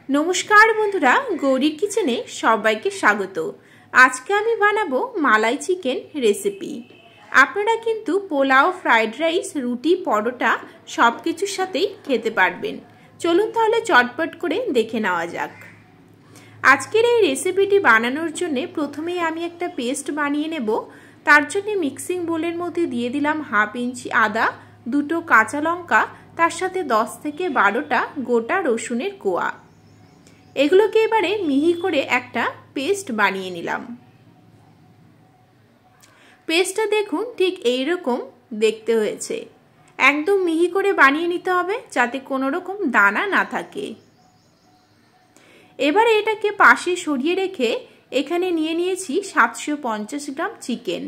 नमस्कार बंधुरा गौरीर किचेने सबाइके स्वागत। आज के आमी बानाबो मालाई चिकेन रेसिपि। आपनारा किन्तु पोलाओ फ्राइड राइस रुटी परोटा सबकिछुर साथेई खेते पारबेन। चलुन ताहले चटपट करे देखे नेওয়া যাক। आजकेर এই রেসিপিটি বানানোর জন্য প্রথমেই আমি একটা পেস্ট বানিয়ে নেব। তার জন্য মিক্সিং বোলের মধ্যে দিয়ে দিলাম হাফ ইঞ্চি আদা, দুটো কাঁচা লঙ্কা, তার সাথে 10 থেকে 12টা গোটা রসুনের কোয়া। এগুলোকে এবারে মিহি করে একটা পেস্ট বানিয়ে নিলাম। পেস্টটা দেখুন ঠিক এই রকম দেখতে হয়েছে। একদম মিহি করে বানিয়ে নিতে হবে যাতে কোনো রকম দানা না থাকে। এবারে এটাকে পাশে সরিয়ে রেখে এখানে নিয়ে নিয়েছি 750 গ্রাম চিকেন।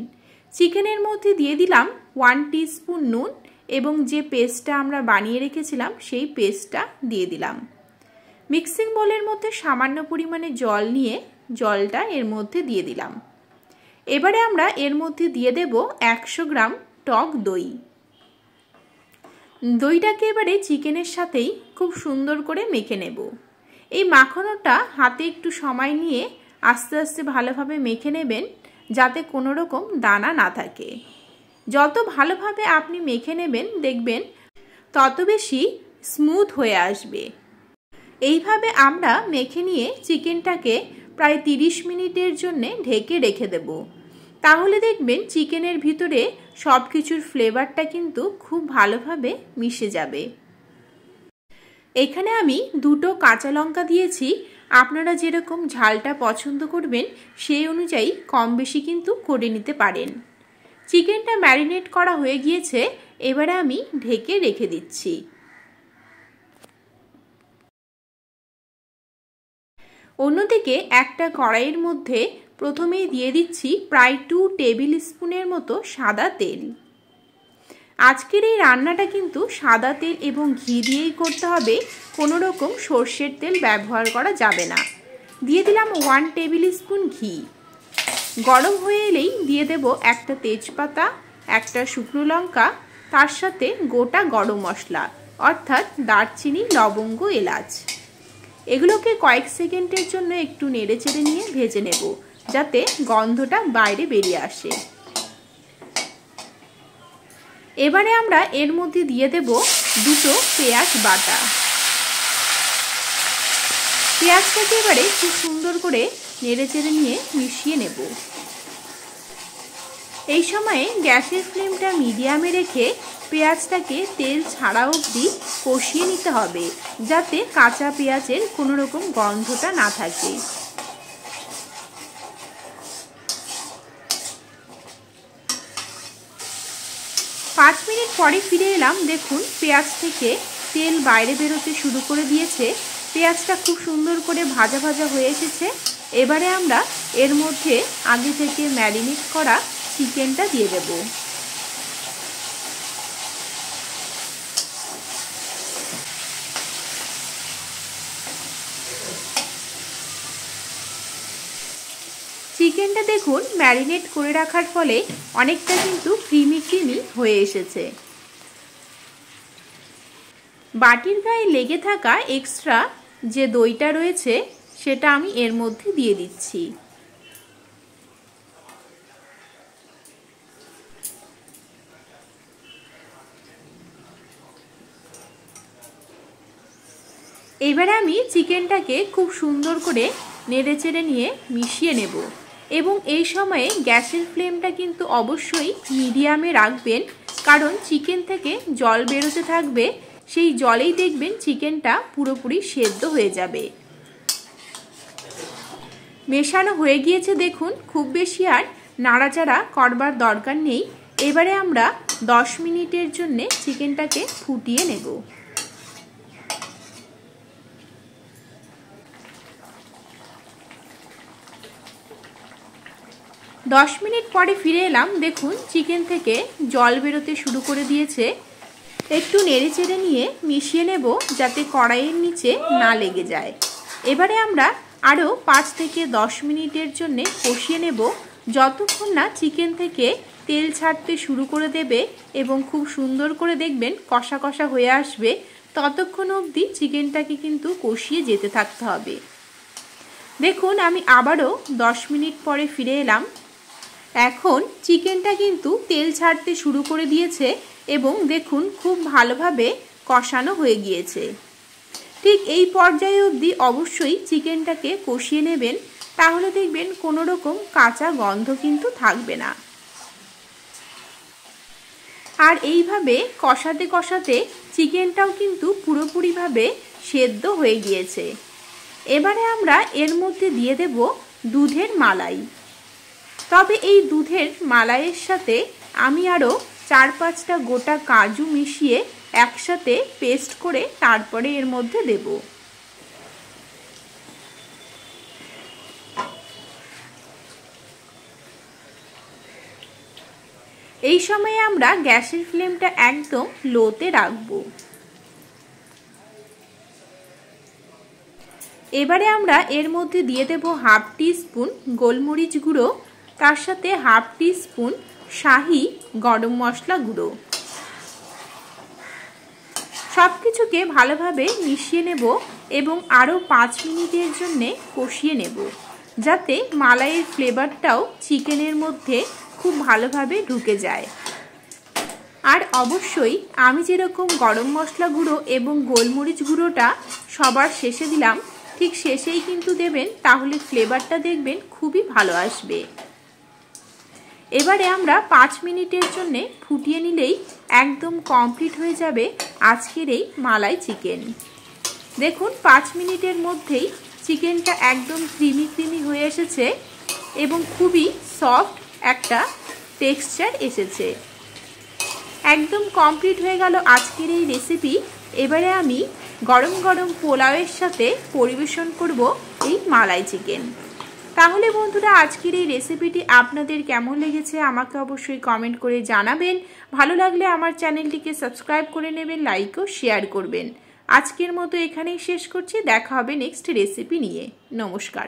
চিকেনের মধ্যে দিয়ে দিলাম 1 টিস্পুন নুন এবং যে পেস্টটা আমরা বানিয়ে রেখেছিলাম সেই পেস্টটা দিয়ে দিলাম। মিক্সিং বোলের মধ্যে সামান্য পরিমাণে জল নিয়ে জলটা এর মধ্যে দিয়ে দিলাম। এবারে আমরা এর মধ্যে দিয়ে দেব 100 গ্রাম টক দই। দইটাকে এবারে চিকেনের সাথেই খুব সুন্দর করে মেখে নেব। এই মাখানোটা হাতে একটু সময় নিয়ে আস্তে আস্তে ভালোভাবে মেখে নেবেন যাতে কোনো রকম দানা না থাকে। যত ভালোভাবে আপনি মেখে নেবেন দেখবেন তত বেশি স্মুথ হয়ে আসবে। এইভাবে আমরা মেখে নিয়ে চিকেনটাকে প্রায় 30 মিনিটের জন্য ঢেকে রেখে দেব। তাহলে দেখবেন চিকেনের ভিতরে সবকিছুর ফ্লেভারটা কিন্তু খুব ভালোভাবে মিশে যাবে। এখানে আমি দুটো কাঁচা লঙ্কা দিয়েছি। আপনারা যেরকম ঝালটা পছন্দ করবেন সেই অনুযায়ী কম বেশি কিন্তু করে নিতে পারেন। চিকেনটা ম্যারিনেট করা হয়ে গিয়েছে, এবারে আমি ঢেকে রেখে দিচ্ছি। অন্যদিকে একটা কড়াইয়ের মধ্যে প্রথমেই দিয়ে দিচ্ছি প্রায় 2 টেবিল স্পুনের মতো সাদা তেল। আজকের এই রান্নাটা কিন্তু সাদা তেল এবং ঘি দিয়েই করতে হবে, কোনো রকম সর্ষের তেল ব্যবহার করা যাবে না। দিয়ে দিলাম 1 টেবিল স্পুন ঘি। গরম হয়ে এলেই দিয়ে দেব একটা তেজপাতা, একটা শুকনো লঙ্কা, তার সাথে গোটা গরম মশলা অর্থাৎ দারচিনি, লবঙ্গ, এলাচ। এগুলোকে কয়েক সেকেন্ডের জন্য একটু নেড়েচেড়ে নিয়ে ভেজে নেব যাতে গন্ধটা বাইরে বেরিয়ে আসে। এবারে আমরা এর মধ্যে দিয়ে দেব দুটো পেঁয়াজ বাটা। পেঁয়াজটাকে এবারে খুব সুন্দর করে নেড়েচেড়ে নিয়ে মিশিয়ে নেব। এই সময়ে গ্যাসের ফ্লেমটা মিডিয়ামে রেখে পেঁয়াজটাকে তেল ছাড়া অবধি কষিয়ে নিতে হবে যাতে কাঁচা পেঁয়াজের কোনো রকম গন্ধটা না থাকে। পাঁচ মিনিট পরে ফিরে এলাম। দেখুন পেঁয়াজ থেকে তেল বাইরে বেরোতে শুরু করে দিয়েছে। পেঁয়াজটা খুব সুন্দর করে ভাজা ভাজা হয়ে এসেছে। এবারে আমরা এর মধ্যে আগে থেকে ম্যারিনেট করা চিকেনটা দিয়ে দেব। চিকেনটা দেখুন ম্যারিনেট করে রাখার ফলে অনেকটা কিন্তু ক্রিমি ক্রিমি হয়ে এসেছে। বাটির গায়ে লেগে থাকা এক্সট্রা যে দইটা রয়েছে সেটা আমি এর মধ্যে দিয়ে দিচ্ছি। এবারে আমি চিকেনটাকে খুব সুন্দর করে নেড়েচেড়ে নিয়ে মিশিয়ে নেব এবং এই সময়ে গ্যাসের ফ্লেমটা কিন্তু অবশ্যই মিডিয়ামে রাখবেন, কারণ চিকেন থেকে জল বেরোতে থাকবে। সেই জলেই দেখবেন চিকেনটা পুরোপুরি সেদ্ধ হয়ে যাবে। মেশানো হয়ে গিয়েছে দেখুন, খুব বেশি আর নাড়াচাড়া করবার দরকার নেই। এবারে আমরা 10 মিনিটের জন্য চিকেনটাকে ফুটিয়ে নেব। 10 মিনিট পরে ফিরে এলাম। দেখুন চিকেন থেকে জল বেরোতে শুরু করে দিয়েছে। একটু নেড়েচেড়ে নিয়ে মিশিয়ে নেব যাতে কড়াইয়ের নিচে না লেগে যায়। এবারে আমরা আরও 5 থেকে 10 মিনিটের জন্য কষিয়ে নেব, যতক্ষণ না চিকেন থেকে তেল ছাড়তে শুরু করে দেবে এবং খুব সুন্দর করে দেখবেন কষা কষা হয়ে আসবে। ততক্ষণ অবধি চিকেনটাকে কিন্তু কষিয়ে যেতে থাকতে হবে। দেখুন আমি আবারও 10 মিনিট পরে ফিরে এলাম। এখন চিকেনটা কিন্তু তেল ছাড়তে শুরু করে দিয়েছে এবং দেখুন খুব ভালোভাবে কষানো হয়ে গিয়েছে। ঠিক এই পর্যায়ে অবধি অবশ্যই চিকেনটাকে কষিয়ে নেবেন, তাহলে দেখবেন কোনো রকম কাঁচা গন্ধ কিন্তু থাকবে না। আর এইভাবে কষাতে কষাতে চিকেনটাও কিন্তু পুরোপুরিভাবে সেদ্ধ হয়ে গিয়েছে। এবারে আমরা এর মধ্যে দিয়ে দেব দুধের মালাই। তবে এই দুধের মালাইয়ের সাথে আমি আরও 4-5টা গোটা কাজু মিশিয়ে একসাথে পেস্ট করে তারপরে এর মধ্যে দেব। এই সময়ে আমরা গ্যাসের ফ্লেমটা একদম লোতে রাখবো। এবারে আমরা এর মধ্যে দিয়ে দেব 1/2 টিস্পুন গোলমরিচ গুঁড়ো, তার সাথে 1/2 টিস্পুন শাহি গরম মশলা গুঁড়ো। সব কিছুকে ভালোভাবে মিশিয়ে নেব এবং আরও 5 মিনিটের জন্য কষিয়ে নেব, যাতে মালাইয়ের ফ্লেভারটাও চিকেনের মধ্যে খুব ভালোভাবে ঢুকে যায়। আর অবশ্যই আমি যেরকম গরম মশলা গুঁড়ো এবং গোলমরিচ গুঁড়োটা সবার শেষে দিলাম, ঠিক শেষেই কিন্তু দেবেন, তাহলে ফ্লেভারটা দেখবেন খুবই ভালো আসবে। এবারে আমরা 5 মিনিটের জন্য ফুটিয়ে নিলেই একদম কমপ্লিট হয়ে যাবে আজকের এই মালাই চিকেন। দেখুন 5 মিনিটের মধ্যেই চিকেনটা একদম ক্রিমি ক্রিমি হয়ে এসেছে এবং খুবই সফট একটা টেক্সচার এসেছে। একদম কমপ্লিট হয়ে গেল আজকের এই রেসিপি। এবারে আমি গরম গরম পোলাওয়ের সাথে পরিবেশন করব এই মালাই চিকেন। তাহলে বন্ধুরা, আজকের এই রেসিপিটি আপনাদের কেমন লেগেছে আমাকে অবশ্যই কমেন্ট করে জানাবেন। ভালো লাগলে আমার চ্যানেলটিকে সাবস্ক্রাইব করে নেবেন, লাইক ও শেয়ার করবেন। আজকের মতো এখানেই শেষ করছি, দেখা হবে নেক্সট রেসিপি নিয়ে। নমস্কার।